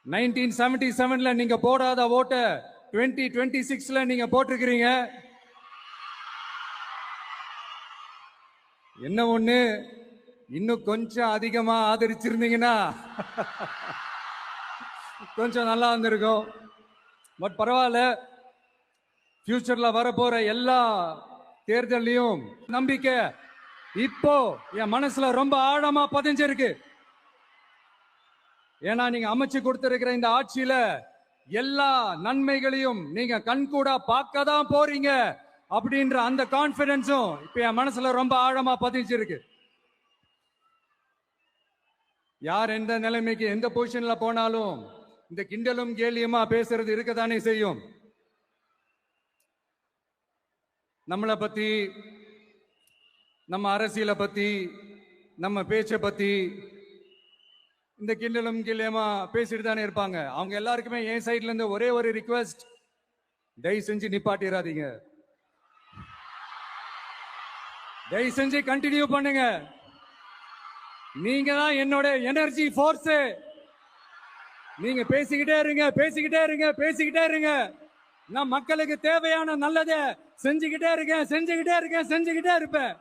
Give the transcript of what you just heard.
1977 நீங்க போடாத ஓட்ட 2026 நீங்க போட்டிருக்கிறீங்க. என்ன ஒண்ணு, இன்னும் கொஞ்சம் அதிகமா ஆதரிச்சிருந்தீங்கன்னா கொஞ்சம் நல்லா இருந்திருக்கும். பட் பரவாயில்ல, ஃபியூச்சர்ல வரப்போற எல்லா தேர்தலையும் நம்பிக்கை இப்போ என் மனசுல ரொம்ப ஆழமா பதிஞ்சிருக்கு. ஏன்னா நீங்க அமைச்சு கொடுத்திருக்கிற இந்த ஆட்சியில எல்லா நன்மைகளையும் நீங்க கண்கூடா பார்க்க தான் போறீங்க அப்படின்ற அந்த கான்பிடன்ஸும் இப்ப என் மனசுல ரொம்ப ஆழமா பதிஞ்சிருக்கு. யார் எந்த நிலைமைக்கு எந்த பொசிஷன்ல போனாலும் இந்த கிண்டலும் கேலியுமா பேசுறது இருக்கதானே செய்யும். நம்மளை பத்தி, நம்ம அரசியலை பத்தி, நம்ம பேச்சை பத்தி இந்த கிண்டலும் கேலியுமா பேசிட்டு தானே இருப்பாங்க. அவங்க எல்லாருக்குமே என் சைட்ல இருந்து ஒரே ஒரு ரிக்வெஸ்ட், தயவு செஞ்சு நிப்பாட்டிடாதீங்க. தயவு செஞ்சு கண்டினியூ பண்ணுங்க. நீங்க தான் என்னோட எனர்ஜி ஃபோர்ஸ். நீங்க பேசிக்கிட்டே இருங்க, பேசிக்கிட்டே இருங்க, பேசிக்கிட்டே இருங்க. நான் மக்களுக்கு தேவையான நல்லதை செஞ்சுக்கிட்டே இருக்கேன், செஞ்சுக்கிட்டே இருக்கேன், செஞ்சுக்கிட்டே இருப்பேன்.